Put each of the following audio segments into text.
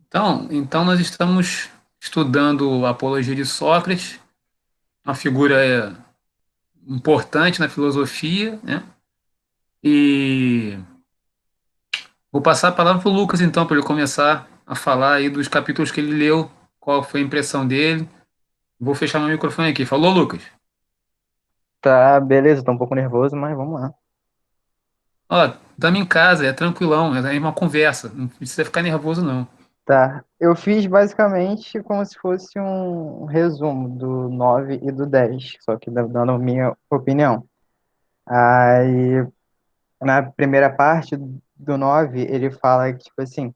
Então nós estamos estudando a apologia de Sócrates, uma figura importante na filosofia, né? E vou passar a palavra para o Lucas, então, para ele começar a falar aí dos capítulos que ele leu, qual foi a impressão dele. Vou fechar meu microfone aqui. Falou, Lucas? Tá, beleza, tô um pouco nervoso, mas vamos lá. Ó, estamos em casa, é tranquilão, é uma conversa, não precisa ficar nervoso, não. Tá, eu fiz basicamente como se fosse um resumo do 9 e do 10, só que dando a minha opinião. Aí, na primeira parte do 9 ele fala que, tipo assim,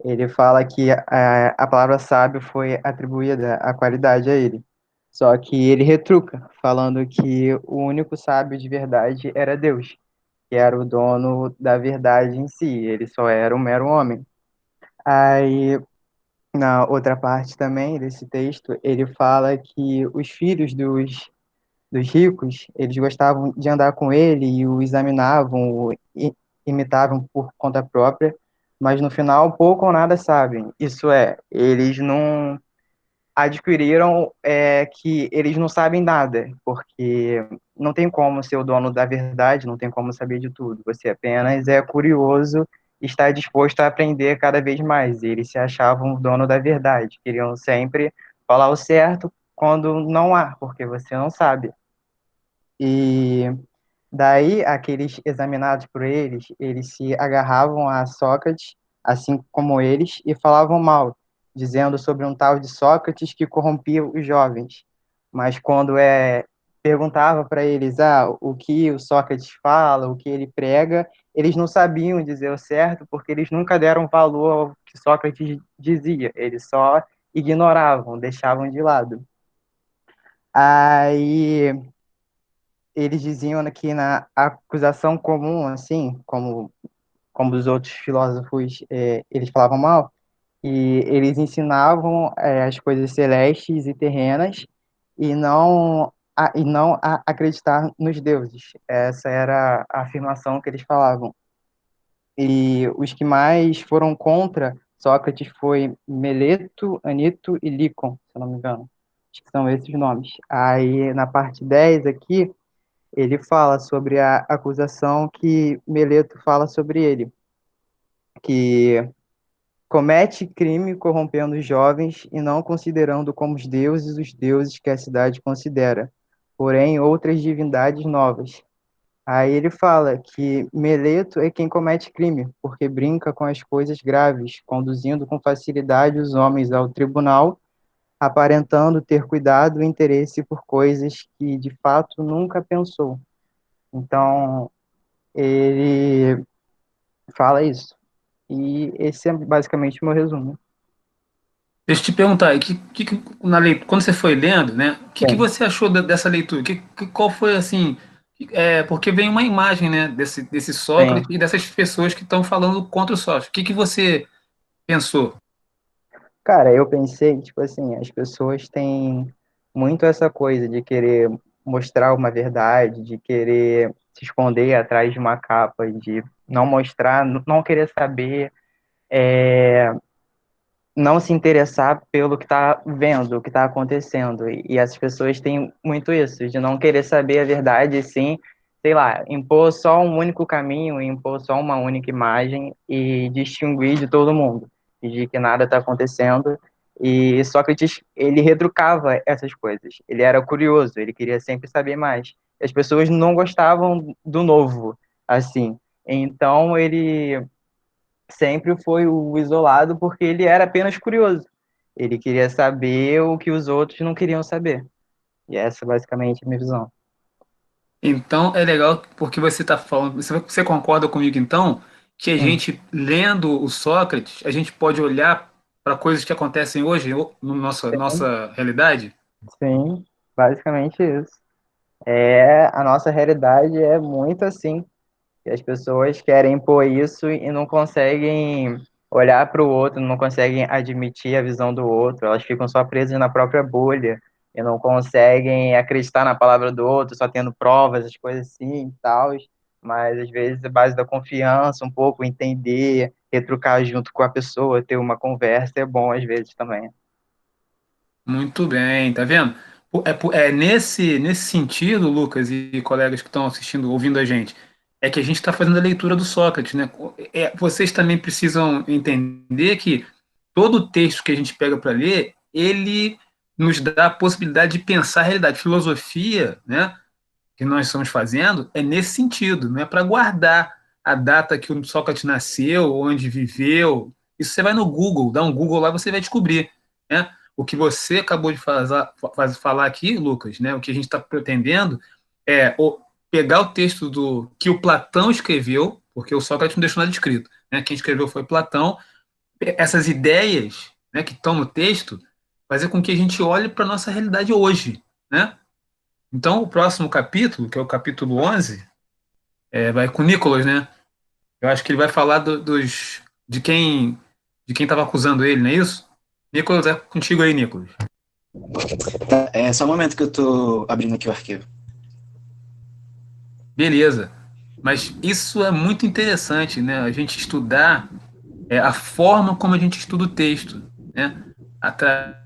ele fala que a palavra sábio foi atribuída a qualidade a ele. Só que ele retruca, falando que o único sábio de verdade era Deus, que era o dono da verdade em si, ele só era um mero homem. Aí, na outra parte também desse texto, ele fala que os filhos dos ricos, eles gostavam de andar com ele e o examinavam, imitavam por conta própria, mas no final pouco ou nada sabem. Isso é, eles não adquiriram que eles não sabem nada, porque não tem como ser o dono da verdade, não tem como saber de tudo. Você apenas é curioso e está disposto a aprender cada vez mais. E eles se achavam o dono da verdade, queriam sempre falar o certo quando não há, porque você não sabe. E daí, aqueles examinados por eles, eles se agarravam a Sócrates, assim como eles, e falavam mal, dizendo sobre um tal de Sócrates que corrompia os jovens. Mas quando perguntava para eles o que o Sócrates fala, o que ele prega, eles não sabiam dizer o certo, porque eles nunca deram valor ao que Sócrates dizia, eles só ignoravam, deixavam de lado. Aí eles diziam que na acusação comum, assim, como os outros filósofos, eles falavam mal, e eles ensinavam as coisas celestes e terrenas e não acreditar nos deuses. Essa era a afirmação que eles falavam. E os que mais foram contra Sócrates foi Meleto, Anito e Licon, se eu não me engano. Acho que são esses nomes. Aí, na parte 10 aqui, ele fala sobre a acusação que Meleto fala sobre ele, que comete crime corrompendo os jovens e não considerando como os deuses que a cidade considera, porém outras divindades novas. Aí ele fala que Meleto é quem comete crime, porque brinca com as coisas graves, conduzindo com facilidade os homens ao tribunal, aparentando ter cuidado e interesse por coisas que de fato nunca pensou. Então, ele fala isso. E esse é basicamente o meu resumo. Deixa eu te perguntar, na leitura, quando você foi lendo, né, o que Sim, você achou dessa leitura? Qual foi assim? Porque vem uma imagem, né, desse Sócrates sim. e dessas pessoas que estão falando contra o Sócrates. O que você pensou? Cara, eu pensei, tipo assim, as pessoas têm muito essa coisa de querer mostrar uma verdade, de querer se esconder atrás de uma capa, de não mostrar, não querer saber, não se interessar pelo que está vendo, o que está acontecendo. E essas pessoas têm muito isso, de não querer saber a verdade, e sim, sei lá, impor só um único caminho, impor só uma única imagem e distinguir de todo mundo, e de que nada está acontecendo. E Sócrates, ele retrucava essas coisas. Ele era curioso, ele queria sempre saber mais. As pessoas não gostavam do novo, assim. Então ele sempre foi o isolado porque ele era apenas curioso. Ele queria saber o que os outros não queriam saber. E essa é basicamente a minha visão. Então é legal porque você está falando, você concorda comigo então que a Sim, gente lendo o Sócrates, a gente pode olhar para coisas que acontecem hoje no sim, nossa realidade? sim, basicamente isso. A nossa realidade é muito assim. E as pessoas querem impor isso e não conseguem olhar para o outro, não conseguem admitir a visão do outro, elas ficam só presas na própria bolha e não conseguem acreditar na palavra do outro, só tendo provas, as coisas assim e tal. Mas às vezes a base da confiança, um pouco entender. retrucar junto com a pessoa, ter uma conversa é bom às vezes também. Muito bem, tá vendo? É nesse sentido, Lucas e colegas que estão assistindo, ouvindo a gente, é que a gente está fazendo a leitura do Sócrates, né? Vocês também precisam entender que todo o texto que a gente pega para ler, ele nos dá a possibilidade de pensar a realidade. Filosofia, né, que nós estamos fazendo, é nesse sentido, não é para guardar a data que o Sócrates nasceu, onde viveu. Isso você vai no Google, dá um Google lá, você vai descobrir, né? O que você acabou de falar aqui, Lucas, né? O que a gente está pretendendo é pegar o texto do que o Platão escreveu, porque o Sócrates não deixou nada escrito, né? Quem escreveu foi Platão. Essas ideias, né, que estão no texto, fazer com que a gente olhe para a nossa realidade hoje, né? Então, o próximo capítulo, que é o capítulo 11, vai com o Nicolas, né? Eu acho que ele vai falar de quem estava acusando ele, não é isso? Nicolas, é contigo aí, Nicolas. Tá, é só um momento que eu tô abrindo aqui o arquivo. Beleza. Mas isso é muito interessante, né? A gente estudar a forma como a gente estuda o texto, né? Atra...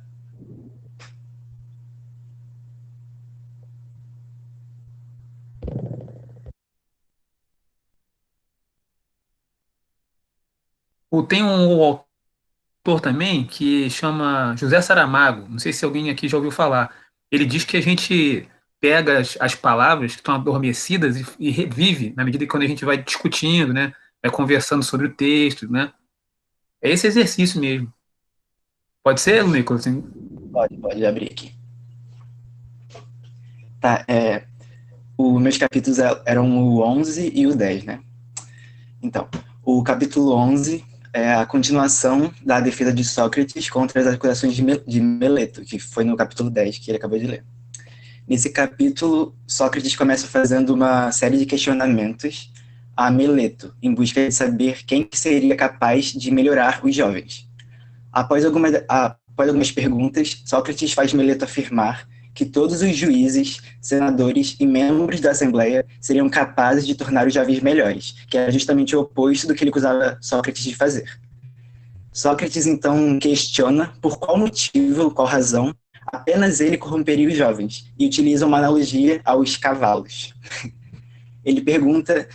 Tem um autor também que chama José Saramago, não sei se alguém aqui já ouviu falar. Ele diz que a gente pega as palavras que estão adormecidas e revive na medida que quando a gente vai discutindo, né, vai conversando sobre o texto, né? É esse exercício mesmo. Pode ser, Nicolas? Pode abrir aqui. Tá, os meus capítulos eram o 11 e o 10, né? Então, o capítulo 11 é a continuação da defesa de Sócrates contra as acusações de Meleto, que foi no capítulo 10 que ele acabou de ler. Nesse capítulo, Sócrates começa fazendo uma série de questionamentos a Meleto, em busca de saber quem seria capaz de melhorar os jovens. Após algumas perguntas, Sócrates faz Meleto afirmar que todos os juízes, senadores e membros da Assembleia seriam capazes de tornar os jovens melhores, que era justamente o oposto do que ele acusava Sócrates de fazer. Sócrates, então, questiona por qual motivo, qual razão, apenas ele corromperia os jovens, e utiliza uma analogia aos cavalos. Ele pergunta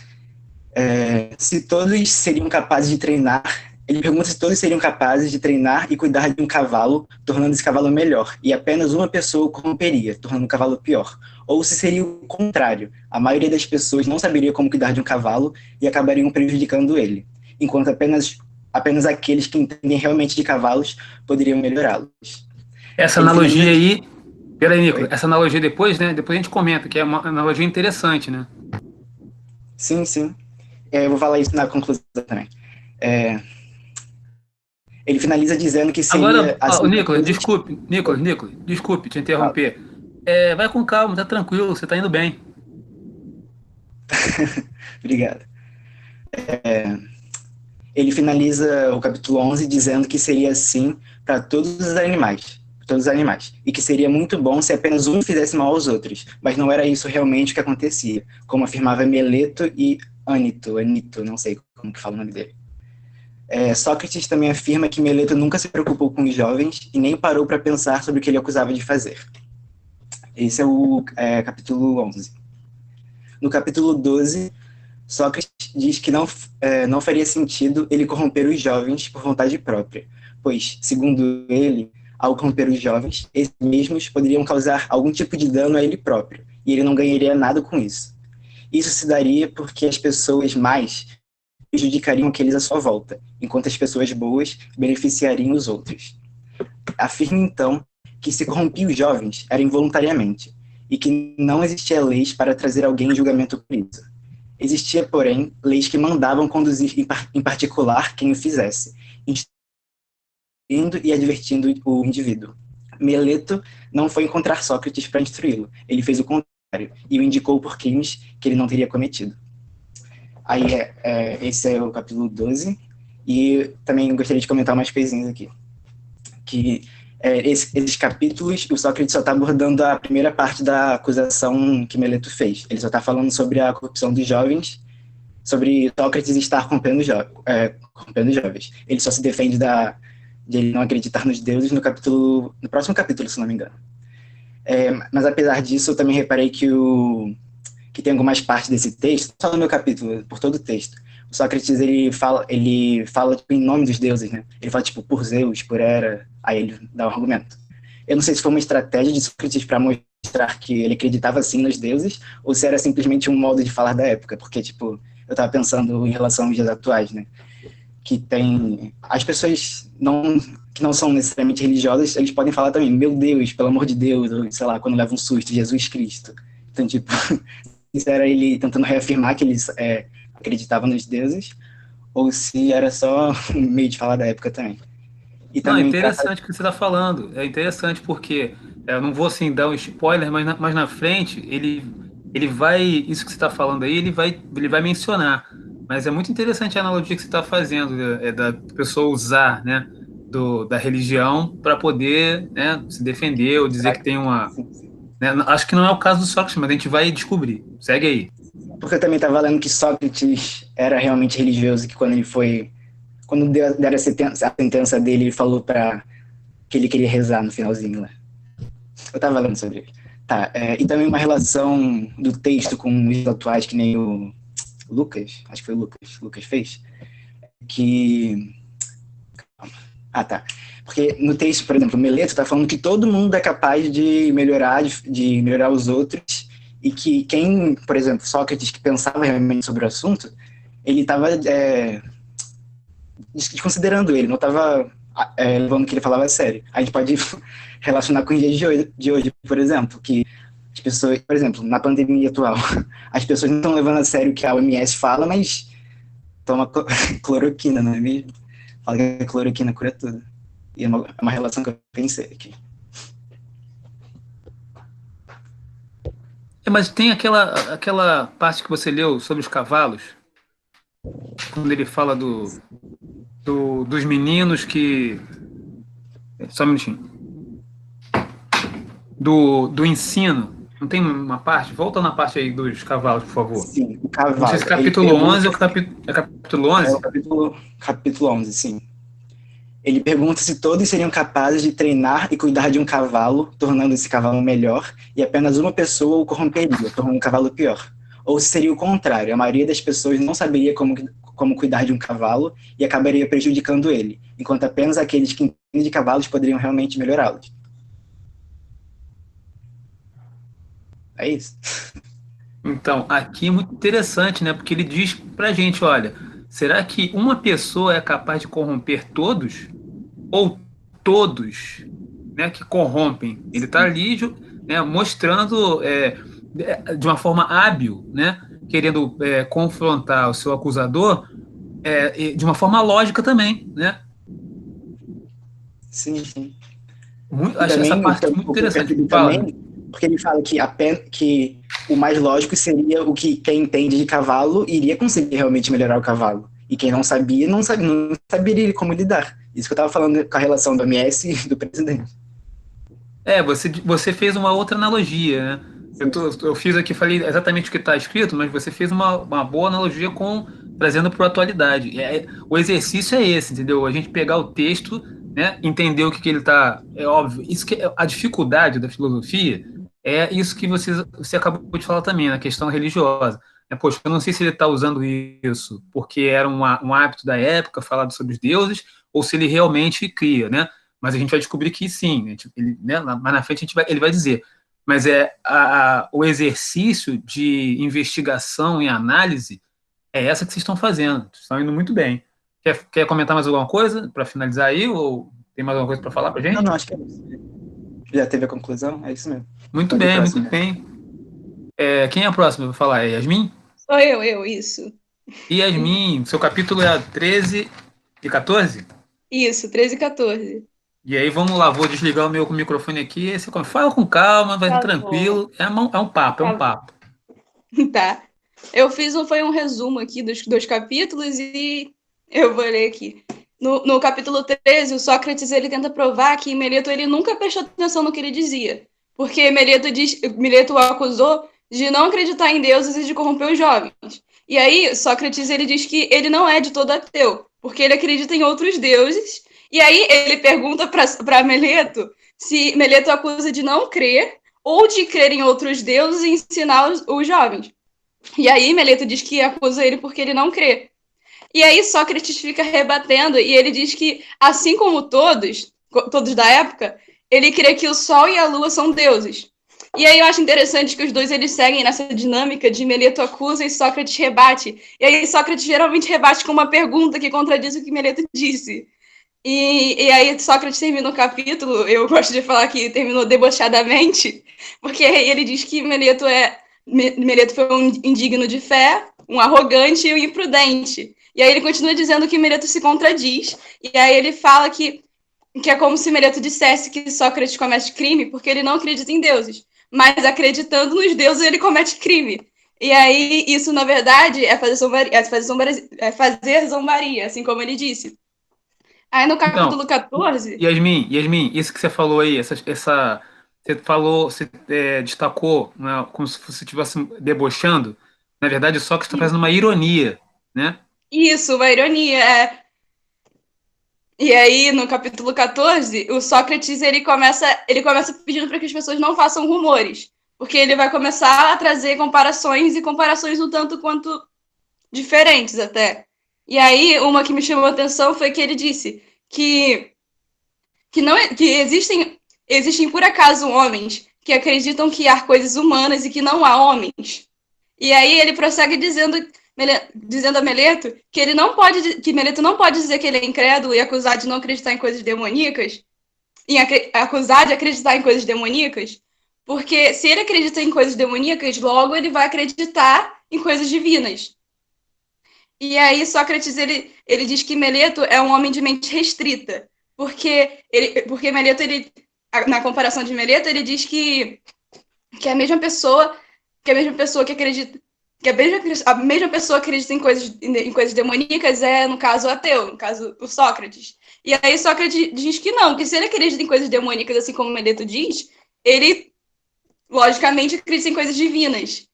se todos seriam capazes de treinar. Ele pergunta se todos seriam capazes de treinar e cuidar de um cavalo, tornando esse cavalo melhor, e apenas uma pessoa o corromperia, tornando o cavalo pior. Ou se seria o contrário, a maioria das pessoas não saberia como cuidar de um cavalo e acabariam prejudicando ele, enquanto apenas aqueles que entendem realmente de cavalos poderiam melhorá-los. Essa Ele analogia finaliza... aí, peraí, Nicolas, Oi? essa analogia depois, né? Depois a gente comenta, que é uma analogia interessante, né? Sim, sim. Eu vou falar isso na conclusão também. É, ele finaliza dizendo que seria Agora, ó, assim que Nicolas, todos... Nicolas, desculpe te interromper. Vai com calma, tá tranquilo, você tá indo bem. Obrigado. Ele finaliza o capítulo 11 dizendo que seria assim para todos os animais, e que seria muito bom se apenas um fizesse mal aos outros, mas não era isso realmente o que acontecia, como afirmava Meleto e Anito, não sei como que fala o nome dele. Sócrates também afirma que Meleto nunca se preocupou com os jovens e nem parou para pensar sobre o que ele acusava de fazer. Esse é o capítulo 11. No capítulo 12, Sócrates diz que não faria sentido ele corromper os jovens por vontade própria, pois, segundo ele, ao corromper os jovens, esses mesmos poderiam causar algum tipo de dano a ele próprio, e ele não ganharia nada com isso. Isso se daria porque as pessoas más prejudicariam aqueles à sua volta, enquanto as pessoas boas beneficiariam os outros. Afirma, então, que se corrompia os jovens era involuntariamente, e que não existia leis para trazer alguém em julgamento por isso. Existia, porém, leis que mandavam conduzir em particular quem o fizesse, instruindo e advertindo o indivíduo. Meleto não foi encontrar Sócrates para instruí-lo, ele fez o contrário, e o indicou por crimes que ele não teria cometido. Aí, esse é o capítulo 12, e também gostaria de comentar umas coisinhas aqui. Que esses capítulos, o Sócrates só está abordando a primeira parte da acusação que Meleto fez. Ele só está falando sobre a corrupção dos jovens sobre Sócrates estar corrompendo jovens. Ele só se defende de ele não acreditar nos deuses no próximo capítulo, se não me engano. Mas apesar disso, eu também reparei que tem algumas partes desse texto, só no meu capítulo, por todo o texto. O Sócrates, ele fala tipo, em nome dos deuses, né? Ele fala, tipo, por Zeus, por Hera, aí ele dá um argumento. Eu não sei se foi uma estratégia de Sócrates para mostrar que ele acreditava, sim, nos deuses, ou se era simplesmente um modo de falar da época, porque, tipo, eu tava pensando em relação aos dias atuais, né? Que tem... As pessoas que não são necessariamente religiosas, eles podem falar também, meu Deus, pelo amor de Deus, ou, sei lá, quando leva um susto, Jesus Cristo. Então, tipo, isso era ele tentando reafirmar que eles acreditavam nos deuses, ou se era só um meio de falar da época também. E Não, é também interessante o que você está falando. É interessante porque eu não vou assim dar um spoiler, mas na frente ele vai isso que você está falando aí ele vai mencionar. Mas é muito interessante a analogia que você está fazendo da pessoa usar, né, da religião para poder, né, se defender ou dizer que tem uma, né, acho que não é o caso do Sócrates, mas a gente vai descobrir. Segue aí. porque eu também estava lendo que Sócrates era realmente religioso, que quando deram a sentença dele, ele falou para que ele queria rezar no finalzinho lá. Eu estava lendo sobre ele. Tá, e também uma relação do texto com os atuais, que nem o Lucas, acho que foi o Lucas fez, que... Ah, tá. Porque no texto, por exemplo, o Meleto está falando que todo mundo é capaz de melhorar os outros, e que quem, por exemplo, Sócrates, que pensava realmente sobre o assunto, ele estava desconsiderando ele, não estava levando o que ele falava a sério. A gente pode relacionar com os dias de hoje, por exemplo, que as pessoas, por exemplo, na pandemia atual, as pessoas não estão levando a sério o que a OMS fala, mas toma cloroquina, não é mesmo? Fala que a cloroquina cura tudo. E é uma relação que eu pensei aqui. Mas tem aquela parte que você leu sobre os cavalos, quando ele fala dos meninos que. Só um minutinho. Do ensino. Não tem uma parte? Volta na parte aí dos cavalos, por favor. Sim, o Não sei cavalo. se capítulo 11 ou capítulo É 11. o capítulo 11, sim. Ele pergunta se todos seriam capazes de treinar e cuidar de um cavalo, tornando esse cavalo melhor, e apenas uma pessoa o corromperia, tornando o cavalo pior. Ou se seria o contrário, a maioria das pessoas não saberia como cuidar de um cavalo e acabaria prejudicando ele, enquanto apenas aqueles que entendem de cavalos poderiam realmente melhorá-los. É isso. Então, aqui é muito interessante, né? Porque ele diz pra gente, olha, será que uma pessoa é capaz de corromper todos? Ou todos, né, que corrompem? Ele está ali, né, mostrando de uma forma hábil, né, querendo confrontar o seu acusador de uma forma lógica também, né? Sim, sim. E Acho essa também, parte muito o que eu interessante. percebi Fala. também, porque ele fala que o mais lógico seria o que quem entende de cavalo iria conseguir realmente melhorar o cavalo. E quem não sabia, não saberia como lidar. Isso que eu estava falando com a relação do MS e do presidente. Você fez uma outra analogia, né? Eu fiz aqui, falei exatamente o que está escrito, mas você fez uma boa analogia trazendo para a atualidade. O exercício é esse, entendeu? A gente pegar o texto, né, entender o que ele está. É óbvio. Isso que a dificuldade da filosofia é isso que você acabou de falar também, na questão religiosa. Poxa, eu não sei se ele está usando isso porque era um hábito da época, falado sobre os deuses, ou se ele realmente cria, né? Mas a gente vai descobrir que sim, né? Né? Mais na frente ele vai dizer. Mas o exercício de investigação e análise é essa que vocês estão fazendo. Vocês estão indo muito bem. Quer comentar mais alguma coisa para finalizar aí? Ou tem mais alguma coisa para falar para gente? Não, acho que é isso. Já teve a conclusão? É isso mesmo. Muito Pode ir bem, muito próximo. bem. Quem é a próxima para falar? É Yasmin? Sou eu, isso. E Yasmin, seu capítulo é a 13 e 14? Isso, 13 e 14. E aí, vamos lá, vou desligar o meu microfone aqui. Você fala com calma, vai Tá tranquilo. É um papo, é um papo. Tá. Eu foi um resumo aqui dos dois capítulos e eu vou ler aqui. No capítulo 13, o Sócrates ele tenta provar que Meleto ele nunca prestou atenção no que ele dizia. Porque Meleto o acusou de não acreditar em deuses e de corromper os jovens. E aí, Sócrates, ele diz que ele não é de todo ateu, porque ele acredita em outros deuses. E aí, ele pergunta para Meleto se Meleto acusa de não crer ou de crer em outros deuses e ensinar os jovens. E aí, Meleto diz que acusa ele porque ele não crê. E aí, Sócrates fica rebatendo e ele diz que, assim como todos da época, ele crê que o Sol e a Lua são deuses. E aí eu acho interessante que os dois eles seguem nessa dinâmica de Meleto acusa e Sócrates rebate. E aí Sócrates geralmente rebate com uma pergunta que contradiz o que Meleto disse. E aí Sócrates termina o capítulo, eu gosto de falar que terminou debochadamente, porque ele diz que Meleto foi um indigno de fé, um arrogante e um imprudente. E aí ele continua dizendo que Meleto se contradiz, e aí ele fala que é como se Meleto dissesse que Sócrates comete crime porque ele não acredita em deuses, mas acreditando nos deuses ele comete crime. E aí isso, na verdade, é fazer zombaria, assim como ele disse. Aí no Então, capítulo 14, Yasmin, isso que você falou aí, você falou, você destacou, né, como se você estivesse debochando. Na verdade, só que está fazendo uma ironia, né? isso, uma ironia. E aí, no capítulo 14, o Sócrates ele começa pedindo para que as pessoas não façam rumores, porque ele vai começar a trazer comparações e comparações um tanto quanto diferentes até. E aí, uma que me chamou a atenção foi que ele disse que existem por acaso homens que acreditam que há coisas humanas e que não há homens. E aí ele prossegue dizendo a Meleto que que Meleto não pode dizer que ele é incrédulo e acusar de não acreditar em coisas demoníacas, acusar de acreditar em coisas demoníacas, porque se ele acredita em coisas demoníacas, logo ele vai acreditar em coisas divinas. E aí Sócrates ele diz que Meleto é um homem de mente restrita, porque Meleto na comparação de Meleto ele diz que é a mesma pessoa que acredita que a mesma pessoa acredita em coisas demoníacas é, no caso, o ateu, no caso, o Sócrates. E aí Sócrates diz que não, que se ele acredita em coisas demoníacas, assim como Meleto diz, ele, logicamente, acredita em coisas divinas.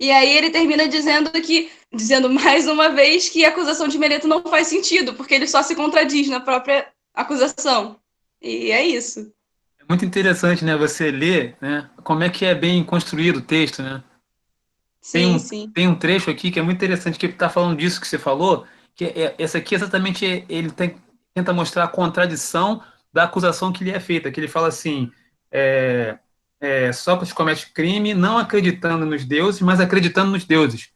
E aí ele termina dizendo mais uma vez que a acusação de Meleto não faz sentido, porque ele só se contradiz na própria acusação. E é isso. É muito interessante, né, você ler, né, como é que é bem construído o texto, né? Tem Sim, um, sim. tem um trecho aqui que é muito interessante, que está falando disso que você falou, que essa aqui exatamente ele tenta mostrar a contradição da acusação que lhe é feita, que ele fala assim, Sócrates comete crime não acreditando nos deuses, mas acreditando nos deuses.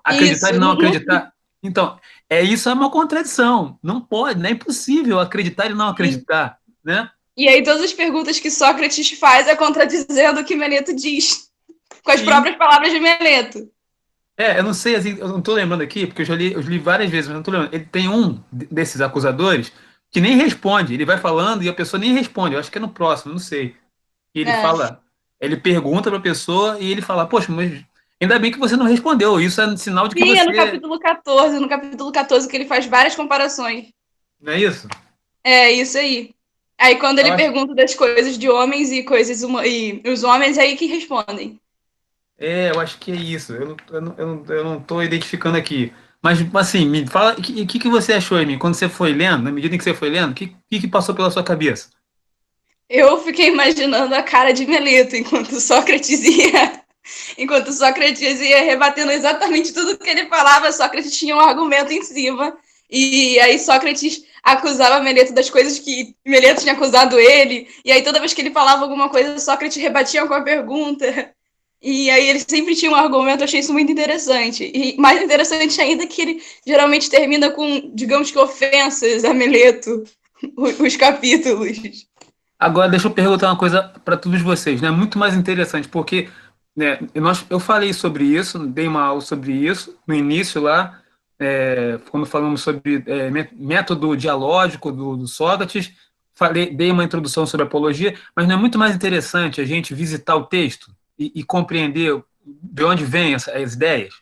Acreditar e Isso. não acreditar. Então, isso é uma contradição. Não pode, não é impossível acreditar e não acreditar, né? E aí todas as perguntas que Sócrates faz é contradizendo o que Meleto diz, com as Sim. próprias palavras de Meleto. Eu não sei, assim, eu não estou lembrando aqui, porque eu li várias vezes, mas não estou lembrando. Ele tem desses acusadores que nem responde. Ele vai falando e a pessoa nem responde. Eu acho que é no próximo, não sei. E ele É. fala, ele pergunta para a pessoa e ele fala, poxa, mas ainda bem que você não respondeu. Isso é um sinal de que Sim, é você. no capítulo 14 que ele faz várias comparações. Não é isso? É, isso aí. Aí quando Eu ele acho, pergunta das coisas de homens e os homens é aí que respondem. eu acho que é isso. Eu não tô identificando aqui. Mas, assim, me fala, o que você achou, Amy, quando você foi lendo, na medida em que você foi lendo, o que passou pela sua cabeça? Eu fiquei imaginando a cara de Meleto enquanto Sócrates ia rebatendo exatamente tudo que ele falava, Sócrates tinha um argumento em cima. E aí Sócrates acusava Meleto das coisas que Meleto tinha acusado ele. E aí toda vez que ele falava alguma coisa, Sócrates rebatia com a pergunta. E aí ele sempre tinha um argumento, eu achei isso muito interessante. E mais interessante ainda que ele geralmente termina com, digamos que, ofensas a Meleto, os capítulos. Agora, deixa eu perguntar uma coisa para todos vocês, né? Muito mais interessante, porque né, eu falei sobre isso, dei uma aula sobre isso no início lá, quando falamos sobre método dialógico do Sócrates, dei uma introdução sobre apologia, mas não é muito mais interessante a gente visitar o texto e compreender de onde vêm as ideias?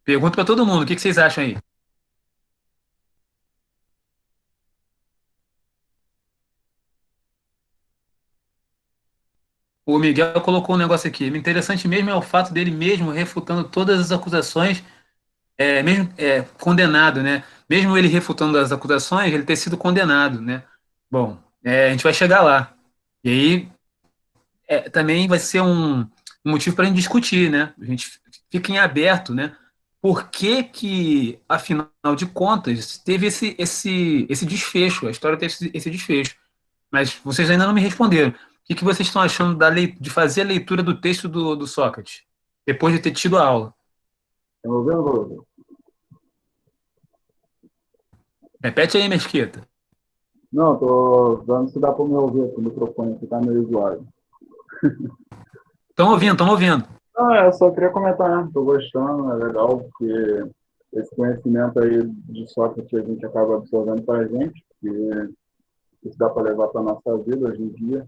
Pergunto para todo mundo, o que vocês acham aí? O Miguel colocou um negócio aqui. O interessante mesmo é o fato dele mesmo refutando todas as acusações, mesmo condenado, né? Mesmo ele refutando as acusações, ele ter sido condenado, né? Bom, a gente vai chegar lá. E aí também vai ser um motivo para a gente discutir, né? A gente fica em aberto, né? Por que que, afinal de contas, teve esse desfecho? A história teve esse desfecho. Mas vocês ainda não me responderam. O que que vocês estão achando de fazer a leitura do texto do Sócrates, depois de ter tido a aula? Tá me ouvindo, Bruno? Repete aí, Mesquita. Não, tô vendo se dá para me ouvir, que o microfone aqui tá meio zoado. Estão ouvindo, estão ouvindo. Não, eu só queria comentar, né? Tô gostando, é legal, porque esse conhecimento aí de Sócrates a gente acaba absorvendo para a gente, que isso dá para levar para nossa vida hoje em dia.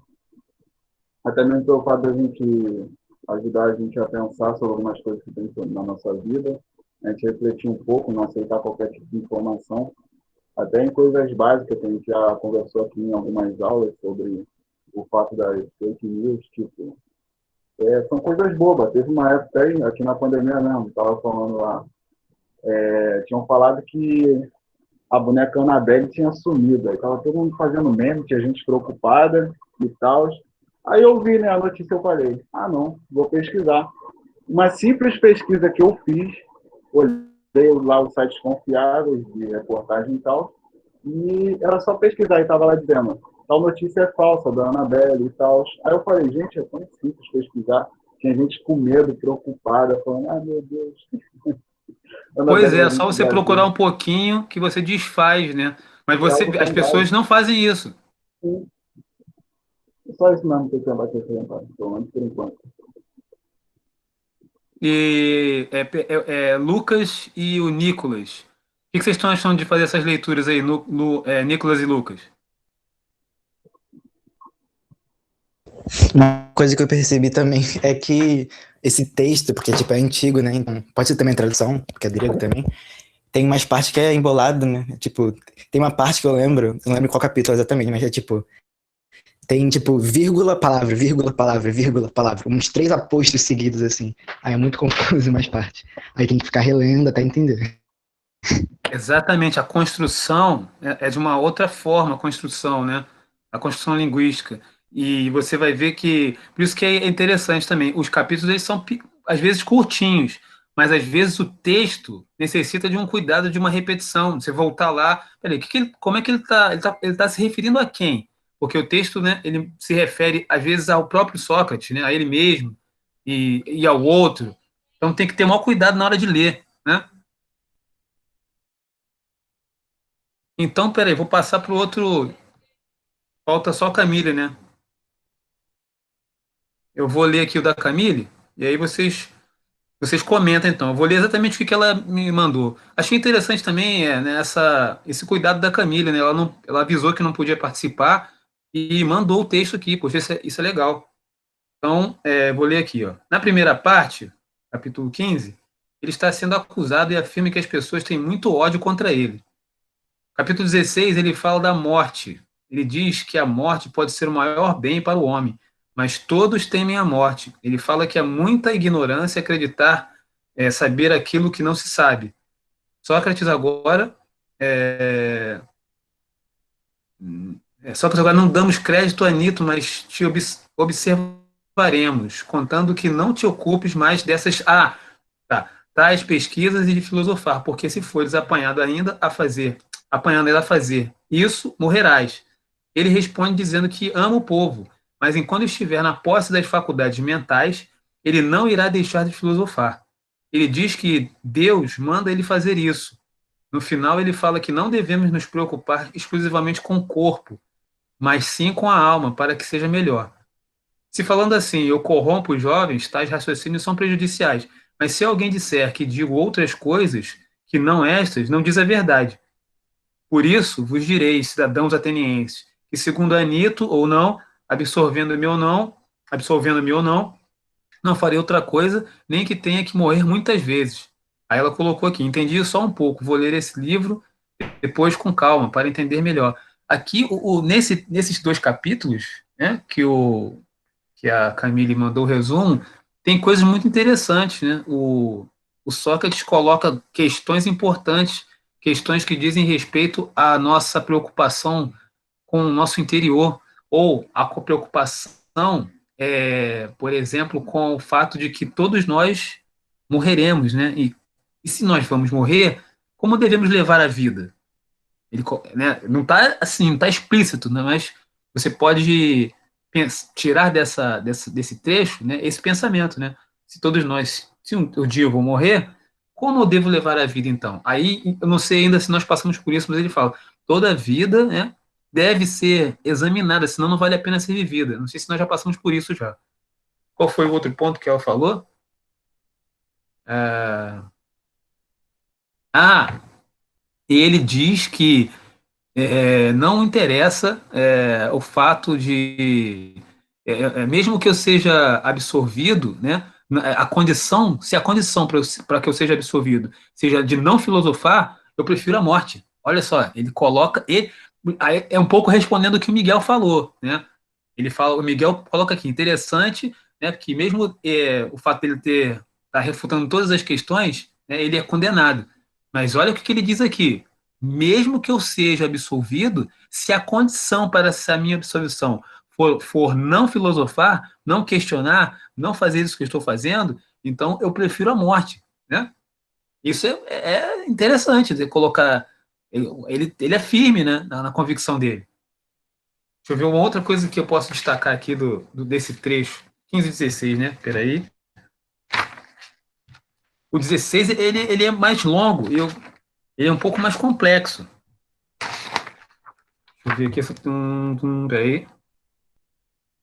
Até mesmo pelo fato da gente ajudar a gente a pensar sobre algumas coisas que tem na nossa vida, a gente refletir um pouco, não aceitar qualquer tipo de informação, até em coisas básicas que a gente já conversou aqui em algumas aulas sobre o fato das fake news, tipo, são coisas bobas. Teve uma época aí, aqui na pandemia mesmo, estava falando lá, tinham falado que a boneca Annabelle tinha sumido. Aí tava todo mundo fazendo meme, tinha gente preocupada e tal. Aí eu vi, né, a notícia, eu falei, não, vou pesquisar. Uma simples pesquisa que eu fiz, olhei lá os sites confiáveis de reportagem e tal, e era só pesquisar, e tava lá dizendo, tal notícia é falsa, da Annabelle e tal. Aí eu falei, gente, é tão simples pesquisar. Tinha gente com medo, preocupada, falando, meu Deus. Pois Annabelle vai é, vir só pro você procurar Brasil. um pouquinho que você desfaz, né? Mas É algo as tão pessoas básico. não fazem isso. Só isso mesmo que eu tinha batido pelo menos por enquanto. E Lucas e o Nicolas. O que vocês estão achando de fazer essas leituras aí, Nicolas e Lucas? Uma coisa que eu percebi também é que esse texto, porque tipo, é antigo, né? Então, pode ser também tradução, porque é grego também. Tem umas partes que é embolado, né? Tipo, tem uma parte que eu lembro, não lembro qual capítulo exatamente, mas é tipo, tem tipo, vírgula palavra, vírgula palavra, uns 3 apostos seguidos assim. Aí é muito confuso umas partes. Aí tem que ficar relendo até entender. Exatamente, a construção é de uma outra forma, a construção, né? A construção linguística. E você vai ver que, por isso que é interessante também, os capítulos eles são às vezes curtinhos, mas às vezes o texto necessita de um cuidado, de uma repetição. Você voltar lá, peraí, como é que ele tá se referindo a quem? Porque o texto, né, ele se refere às vezes ao próprio Sócrates, né, a ele mesmo e ao outro. Então tem que ter maior cuidado na hora de ler, né? Então, peraí, vou passar para o outro. Falta só a Camille, né? Eu vou ler aqui o da Camille, e aí vocês comentam então. Eu vou ler exatamente o que ela me mandou. Achei interessante também né, esse cuidado da Camille, né? Ela avisou que não podia participar e mandou o texto aqui. Poxa, isso é legal. Então, vou ler aqui. Ó. Na primeira parte, capítulo 15, ele está sendo acusado e afirma que as pessoas têm muito ódio contra ele. Capítulo 16, ele fala da morte. Ele diz que a morte pode ser o maior bem para o homem, mas todos temem a morte. Ele fala que é muita ignorância acreditar, saber aquilo que não se sabe. Sócrates agora, é, Sócrates agora não damos crédito a Nito, mas te observaremos, contando que não te ocupes mais dessas tais pesquisas e de filosofar, porque se fores apanhando ainda a fazer isso, morrerás. Ele responde dizendo que ama o povo, mas enquanto estiver na posse das faculdades mentais, ele não irá deixar de filosofar. Ele diz que Deus manda ele fazer isso. No final, ele fala que não devemos nos preocupar exclusivamente com o corpo, mas sim com a alma, para que seja melhor. Se falando assim, eu corrompo os jovens, tais raciocínios são prejudiciais. Mas se alguém disser que digo outras coisas, que não estas, não diz a verdade. Por isso vos direi, cidadãos atenienses, que segundo Anito ou não, absolvendo-me ou não, não farei outra coisa, nem que tenha que morrer muitas vezes. Aí ela colocou aqui, entendi só um pouco, vou ler esse livro depois com calma, para entender melhor. Aqui, nesses 2 capítulos, né, que a Camille mandou o resumo, tem coisas muito interessantes, né? O Sócrates coloca questões importantes, questões que dizem respeito à nossa preocupação com o nosso interior, ou a preocupação, por exemplo, com o fato de que todos nós morreremos, né? E se nós vamos morrer, como devemos levar a vida? Ele, né, não está assim, não está explícito, né, mas você pode tirar desse trecho, né, esse pensamento, né? Se todos nós, se um dia eu vou morrer, como eu devo levar a vida então? Aí eu não sei ainda se nós passamos por isso, mas ele fala: toda vida, né, deve ser examinada, senão não vale a pena ser vivida. Não sei se nós já passamos por isso já. Qual foi o outro ponto que ela falou? Ah, ele diz que não interessa o fato de, mesmo que eu seja absorvido, né, a condição, se a condição para que eu seja absorvido seja de não filosofar, eu prefiro a morte. Olha só, ele coloca, aí é um pouco respondendo o que o Miguel falou, né? Ele fala, o Miguel coloca aqui, interessante, né, que mesmo o fato dele tá refutando todas as questões, né, ele é condenado. Mas olha o que ele diz aqui: mesmo que eu seja absolvido, se a condição para essa minha absolvição for não filosofar, não questionar, não fazer isso que eu estou fazendo, então eu prefiro a morte, né? Isso é interessante, de colocar. Ele é firme, né, na convicção dele. Deixa eu ver uma outra coisa que eu posso destacar aqui desse trecho. 15 e 16, né? Peraí. O 16, ele é mais longo, ele é um pouco mais complexo. Deixa eu ver aqui. Peraí.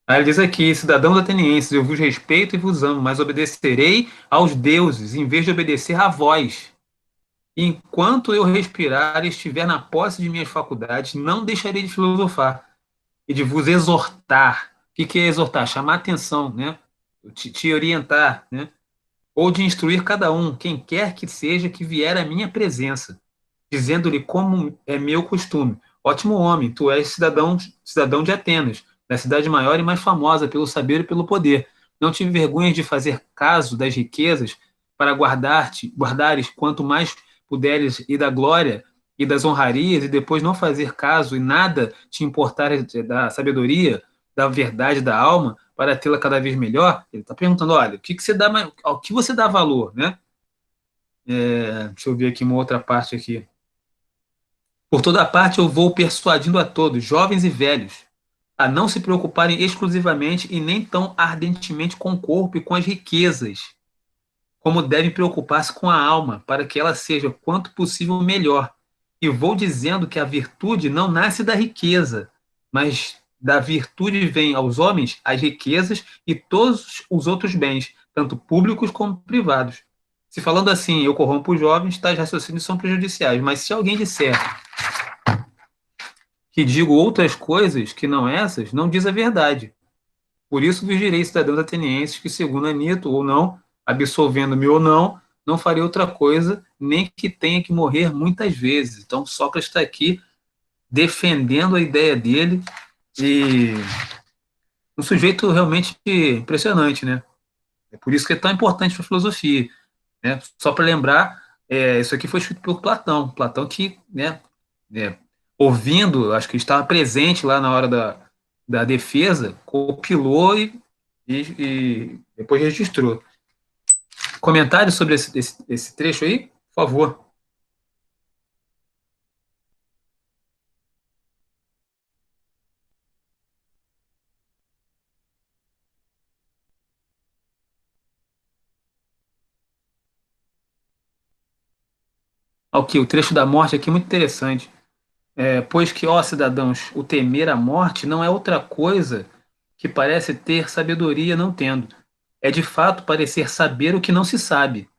Aí ele diz aqui: cidadãos atenienses, eu vos respeito e vos amo, mas obedecerei aos deuses, em vez de obedecer a vós. Enquanto eu respirar e estiver na posse de minhas faculdades, não deixarei de filosofar e de vos exortar. O que é exortar? Chamar atenção, né? Te orientar, né? Ou de instruir cada um, quem quer que seja que vier à minha presença, dizendo-lhe como é meu costume: ótimo homem, tu és cidadão de Atenas, da cidade maior e mais famosa pelo saber e pelo poder. Não tive vergonha de fazer caso das riquezas para guardares quanto mais puderes, e da glória e das honrarias, e depois não fazer caso e nada te importar da sabedoria, da verdade da alma, para tê-la cada vez melhor. Ele está perguntando: olha, ao que você dá valor, né? Deixa eu ver aqui uma outra parte aqui. Por toda parte eu vou persuadindo a todos, jovens e velhos, a não se preocuparem exclusivamente e nem tão ardentemente com o corpo e com as riquezas, como devem preocupar-se com a alma, para que ela seja quanto possível melhor. E vou dizendo que a virtude não nasce da riqueza, mas da virtude vem aos homens as riquezas e todos os outros bens, tanto públicos como privados. Se falando assim, eu corrompo os jovens, tais raciocínios são prejudiciais. Mas se alguém disser que digo outras coisas que não essas, não diz a verdade. Por isso vos direi, cidadãos atenienses, que segundo Anito ou não, absolvendo-me ou não, não farei outra coisa, nem que tenha que morrer muitas vezes. Então Sócrates está aqui defendendo a ideia dele, e um sujeito realmente impressionante, né? É por isso que é tão importante para a filosofia, né? Só para lembrar, isso aqui foi escrito por Platão. Platão que, né, ouvindo, acho que estava presente lá na hora da defesa, compilou e depois registrou. Comentários sobre esse trecho aí, por favor. Aqui, o trecho da morte aqui é muito interessante. Pois que, ó cidadãos, o temer a morte não é outra coisa que parece ter sabedoria não tendo. É de fato parecer saber o que não se sabe.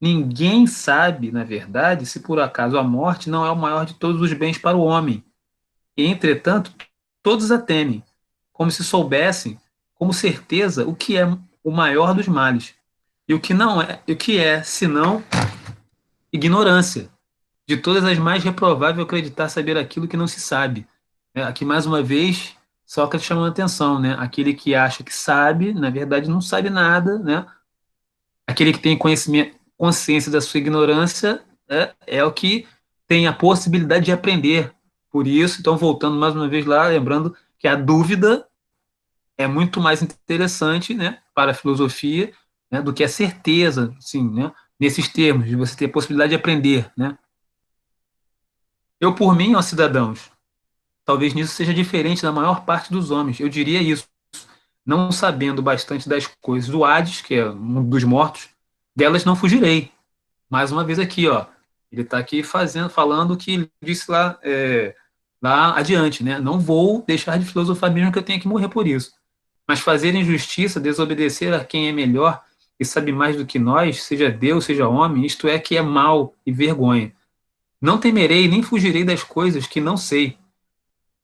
Ninguém sabe, na verdade, se por acaso a morte não é o maior de todos os bens para o homem. E, entretanto, todos a temem, como se soubessem, como certeza, o que é o maior dos males. E o que não é, o que é, senão ignorância. De todas as mais reprovável acreditar saber aquilo que não se sabe. Aqui, mais uma vez, Sócrates chamando a atenção, né? Aquele que acha que sabe, na verdade não sabe nada, né? Aquele que tem conhecimento, consciência da sua ignorância é o que tem a possibilidade de aprender. Por isso, então, voltando mais uma vez lá, lembrando que a dúvida é muito mais interessante, né, para a filosofia, né, do que a certeza, sim, né, nesses termos, de você ter a possibilidade de aprender, né. Eu, por mim, ó, cidadãos, talvez nisso seja diferente da maior parte dos homens, eu diria isso, não sabendo bastante das coisas do Hades, que é um dos mortos, delas não fugirei. Mais uma vez aqui, ó, ele está aqui falando o que ele disse lá, lá adiante, né? Não vou deixar de filosofar mesmo que eu tenha que morrer por isso. Mas fazer injustiça, desobedecer a quem é melhor e sabe mais do que nós, seja Deus, seja homem, isto é que é mal e vergonha. Não temerei nem fugirei das coisas que não sei,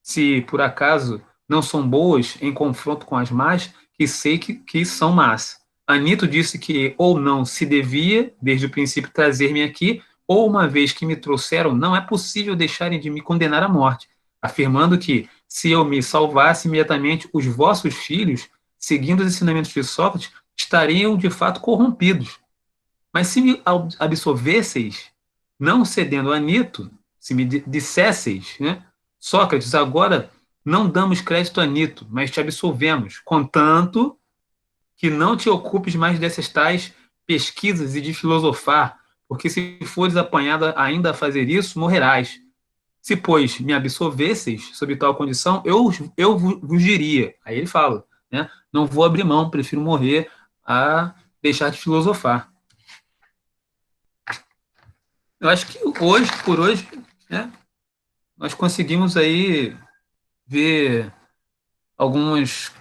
se por acaso não são boas em confronto com as más, que sei que são más. Anito disse que ou não se devia, desde o princípio, trazer-me aqui, ou uma vez que me trouxeram, não é possível deixarem de me condenar à morte, afirmando que, se eu me salvasse imediatamente, os vossos filhos, seguindo os ensinamentos de Sócrates, estariam de fato corrompidos. Mas se me absolvesseis, não cedendo a Nito, se me dissesseis, né, Sócrates, agora não damos crédito a Nito, mas te absolvemos, contanto que não te ocupes mais dessas tais pesquisas e de filosofar, porque se fores apanhado ainda a fazer isso, morrerás. Se, pois, me absolvesseis sob tal condição, eu vos diria. Aí ele fala, né, não vou abrir mão, prefiro morrer a deixar de filosofar. Eu acho que hoje, por hoje, né, nós conseguimos aí ver alguns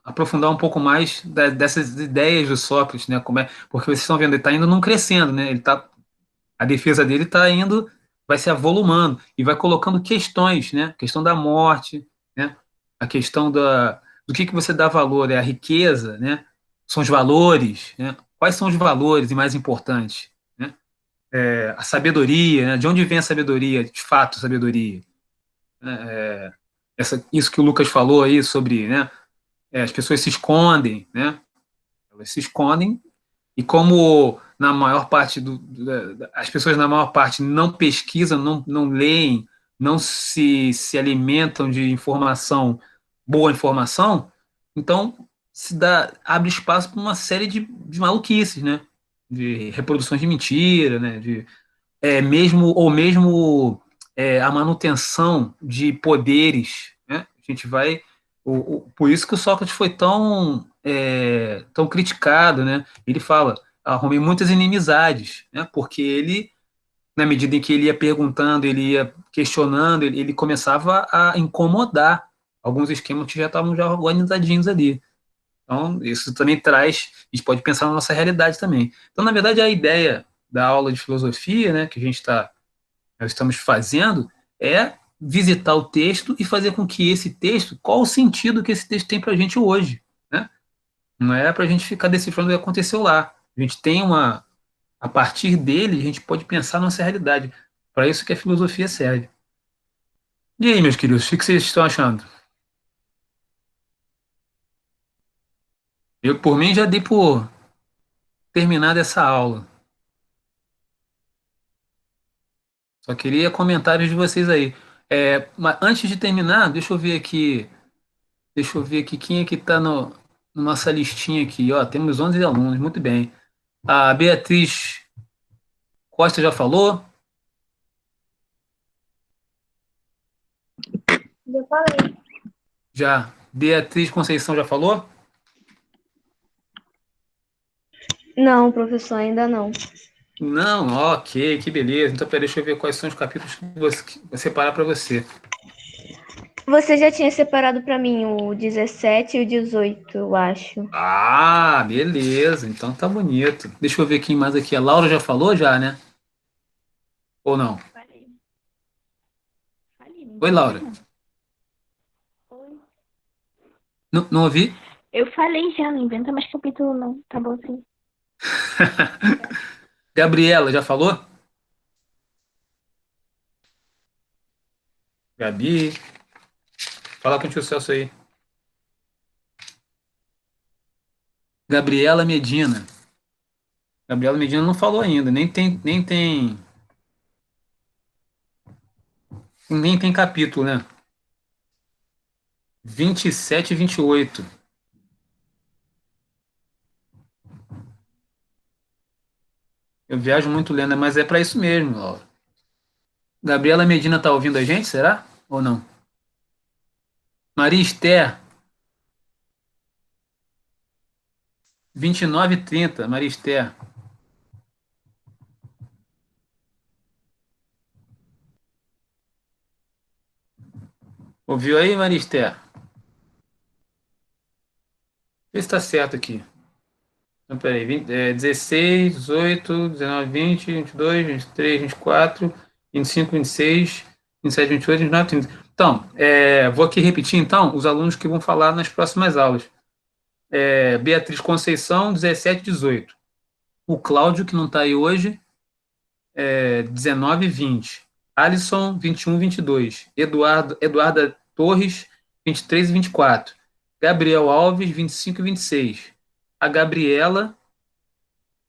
aprofundar um pouco mais dessas ideias do Sócrates, né? Como é, porque vocês estão vendo, ele está indo num crescendo, né? A defesa dele está indo, vai se avolumando e vai colocando questões, né? A questão da morte, né? A questão do que você dá valor, é a riqueza, né? São os valores, né? Quais são os valores e mais importantes, né? A sabedoria, né? De onde vem a sabedoria, de fato, a sabedoria. Né? Isso que o Lucas falou aí sobre, né? As pessoas se escondem, né? Elas se escondem e como na maior parte as pessoas na maior parte não pesquisam, não leem, não se alimentam de informação, boa informação, então abre espaço para uma série de maluquices, né? De reproduções de mentira, né? Mesmo a manutenção de poderes, né? A gente vai por isso que o Sócrates foi tão criticado, né? Ele fala, arrumei muitas inimizades, né? Porque ele, na medida em que ele ia perguntando, ele ia questionando, ele começava a incomodar alguns esquemas que já estavam já organizadinhos ali. Então, isso também traz, a gente pode pensar na nossa realidade também. Então, na verdade, a ideia da aula de filosofia, né, que nós estamos fazendo, é visitar o texto e fazer com que esse texto, qual o sentido que esse texto tem para a gente hoje, né? Não é para a gente ficar decifrando o que aconteceu lá. A gente tem a partir dele, a gente pode pensar na nossa realidade. Para isso que a filosofia serve. E aí, meus queridos, o que vocês estão achando? Eu, por mim, já dei por terminada essa aula. Só queria comentários de vocês aí. Mas antes de terminar, deixa eu ver aqui quem é que está no, na nossa listinha aqui. Ó, temos 11 alunos, muito bem. A Beatriz Costa já falou? Já falei. Já. Beatriz Conceição já falou? Não, professor, ainda não. Não, ok, que beleza. Então, peraí, deixa eu ver quais são os capítulos que vou separar para você. Você já tinha separado para mim o 17 e o 18, eu acho. Ah, beleza. Então tá bonito. Deixa eu ver quem mais aqui. A Laura já falou já, né? Ou não? Falei. Falei, não Oi, entendi, Laura. não. Oi. Não ouvi? Eu falei já, não inventa mais capítulo, não. Tá bom, sim. Gabriela já falou? Gabi. Fala com o tio Celso aí. Gabriela Medina. Gabriela Medina não falou ainda, nem tem capítulo, né? 27 e 28. Eu viajo muito lendo, mas é para isso mesmo, Laura. Gabriela Medina tá ouvindo a gente, será? Ou não? Maria Esther, 29 e 30, Maria Esther. Ouviu aí, Maria Esther? Vê se tá certo aqui. Então, peraí, 16, 18, 19, 20, 22, 23, 24, 25, 26, 27, 28, 29, 30. Então, vou aqui repetir, então, os alunos que vão falar nas próximas aulas. Beatriz Conceição, 17 e 18. O Cláudio, que não está aí hoje, 19 e 20. Alisson, 21 e 22. Eduarda Torres, 23 e 24. Gabriel Alves, 25 e 26. A Gabriela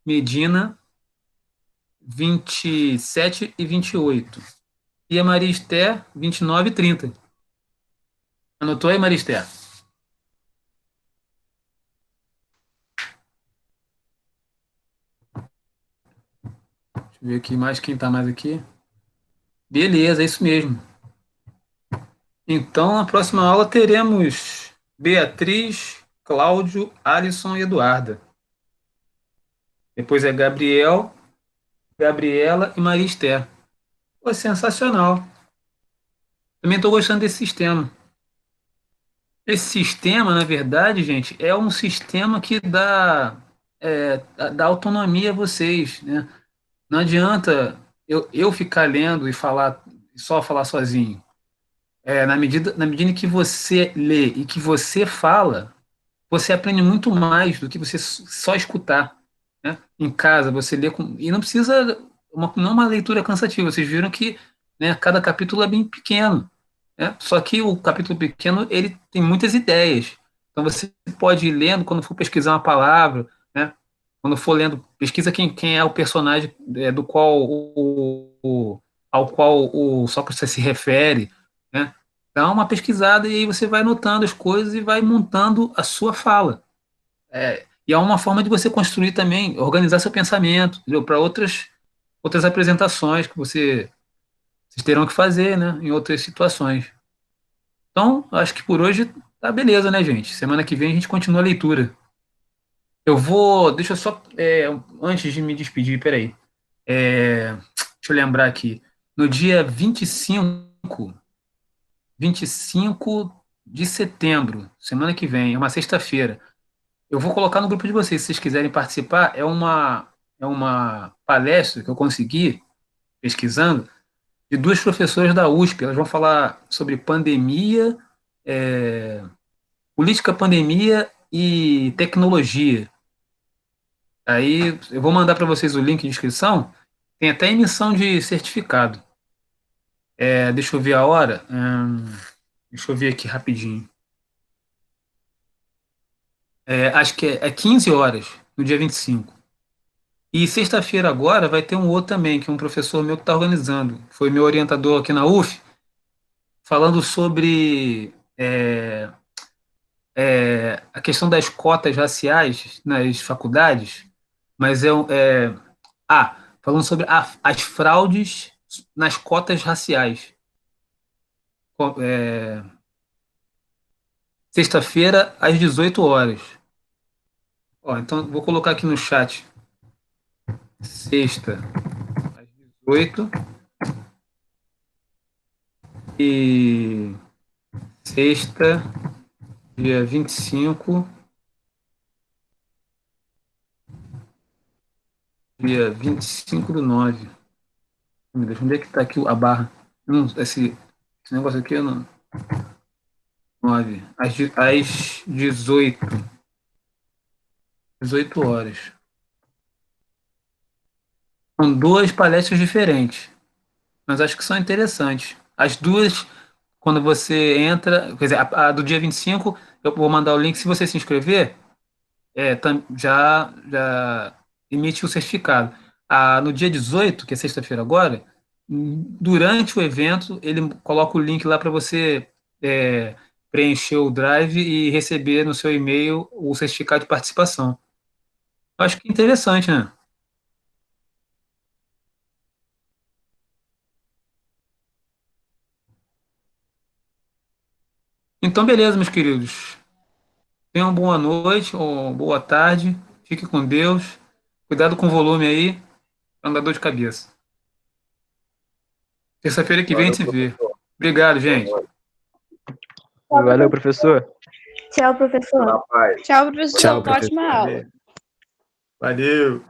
Medina, 27 e 28. E a Maria Esther, 29 e 30. Anotou aí, Maria Esther? Deixa eu ver aqui mais quem está mais aqui. Beleza, é isso mesmo. Então, na próxima aula teremos Beatriz, Cláudio, Alisson e Eduarda. Depois é Gabriel, Gabriela e Maria Esther. Pô, sensacional. Também estou gostando desse sistema. Esse sistema, na verdade, gente, é um sistema que dá autonomia a vocês, né? Não adianta eu ficar lendo e só falar sozinho. Na medida que você lê e que você fala, você aprende muito mais do que você só escutar, né? Em casa, você lê e não precisa, não é uma leitura cansativa. Vocês viram que, né, cada capítulo é bem pequeno, né? Só que o capítulo pequeno, ele tem muitas ideias. Então você pode ir lendo quando for pesquisar uma palavra, né? Quando for lendo, pesquisa quem é o personagem do qual ao qual o Sócrates se refere, né? Dá uma pesquisada e aí você vai notando as coisas e vai montando a sua fala. E é uma forma de você construir também, organizar seu pensamento, para outras apresentações que vocês terão que fazer, né, em outras situações. Então, acho que por hoje tá beleza, né, gente? Semana que vem a gente continua a leitura. Deixa eu só, antes de me despedir, peraí. Deixa eu lembrar aqui. No dia 25 de setembro, semana que vem, é uma sexta-feira. Eu vou colocar no grupo de vocês, se vocês quiserem participar. É uma palestra que eu consegui pesquisando de duas professoras da USP. Elas vão falar sobre pandemia, política, pandemia e tecnologia. Aí eu vou mandar para vocês o link de inscrição. Tem até emissão de certificado. Deixa eu ver a hora. Deixa eu ver aqui rapidinho. Acho que é 15 horas, no dia 25. E sexta-feira agora vai ter um outro também, que é um professor meu que está organizando. Foi meu orientador aqui na UF, falando sobre a questão das cotas raciais nas faculdades, mas falando sobre as fraudes nas cotas raciais. Sexta-feira, às 18 horas. Ó, então, vou colocar aqui no chat. Sexta, às 18 e sexta, dia 25, dia 25/9. Meu Deus, onde é que está aqui a barra? Esse negócio aqui eu não. 9. Às 18 horas. São duas palestras diferentes, mas acho que são interessantes. As duas quando você entra, quer dizer, a do dia 25, eu vou mandar o link, se você se inscrever, já emite o certificado. No dia 18, que é sexta-feira agora, durante o evento, ele coloca o link lá para você preencher o Drive e receber no seu e-mail o certificado de participação. Acho que é interessante, né? Então, beleza, meus queridos. Tenham boa noite ou boa tarde. Fique com Deus. Cuidado com o volume aí, pra não dar dor de cabeça. Terça-feira que vem a Valeu, gente se vê. professor. Obrigado, Boa gente. noite. Valeu, professor. Tchau, professor. Na paz. Tchau, professor. Tchau, professor. Ótima aula. Valeu.